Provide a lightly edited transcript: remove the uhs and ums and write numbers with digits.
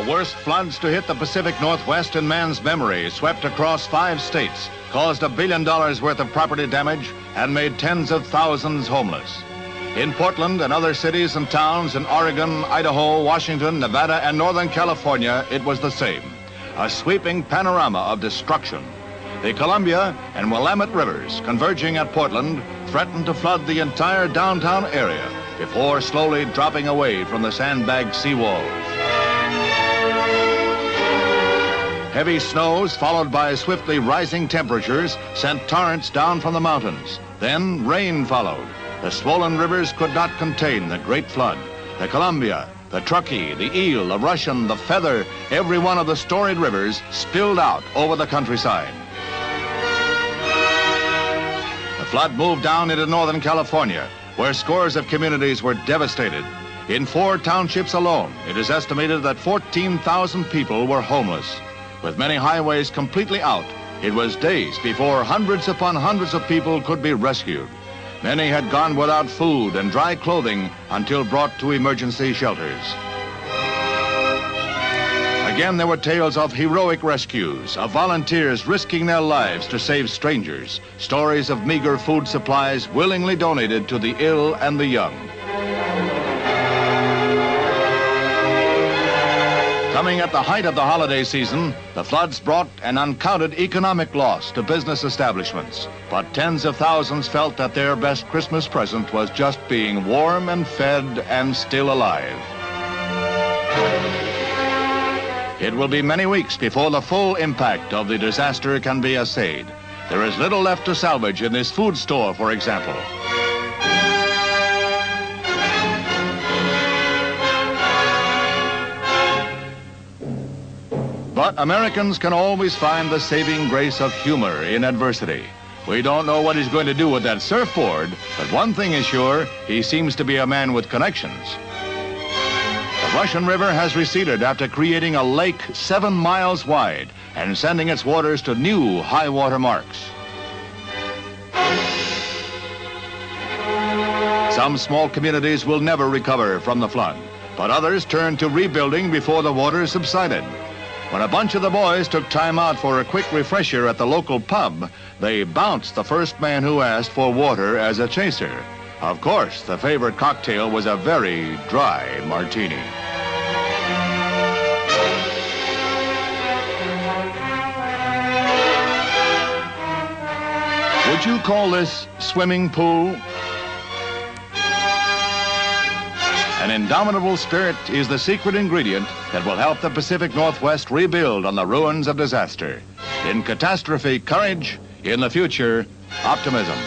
The worst floods to hit the Pacific Northwest in man's memory swept across 5 states, caused $1 billion worth of property damage, and made tens of thousands homeless. In Portland and other cities and towns in Oregon, Idaho, Washington, Nevada, and Northern California, it was the same. A sweeping panorama of destruction. The Columbia and Willamette rivers, converging at Portland, threatened to flood the entire downtown area before slowly dropping away from the sandbagged seawalls. Heavy snows, followed by swiftly rising temperatures, sent torrents down from the mountains. Then rain followed. The swollen rivers could not contain the great flood. The Columbia, the Truckee, the Eel, the Russian, the Feather, every one of the storied rivers spilled out over the countryside. The flood moved down into Northern California, where scores of communities were devastated. In 4 townships alone, it is estimated that 14,000 people were homeless. With many highways completely out, it was days before hundreds upon hundreds of people could be rescued. Many had gone without food and dry clothing until brought to emergency shelters. Again, there were tales of heroic rescues, of volunteers risking their lives to save strangers, stories of meager food supplies willingly donated to the ill and the young. Coming at the height of the holiday season, the floods brought an uncounted economic loss to business establishments. But tens of thousands felt that their best Christmas present was just being warm and fed and still alive. It will be many weeks before the full impact of the disaster can be assayed. There is little left to salvage in this food store, for example. But Americans can always find the saving grace of humor in adversity. We don't know what he's going to do with that surfboard, but one thing is sure, he seems to be a man with connections. The Russian River has receded after creating a lake 7 miles wide and sending its waters to new high water marks. Some small communities will never recover from the flood, but others turn to rebuilding before the waters subsided. When a bunch of the boys took time out for a quick refresher at the local pub, they bounced the first man who asked for water as a chaser. Of course, the favorite cocktail was a very dry martini. Would you call this swimming pool? An indomitable spirit is the secret ingredient that will help the Pacific Northwest rebuild on the ruins of disaster. In catastrophe, courage. In the future, optimism.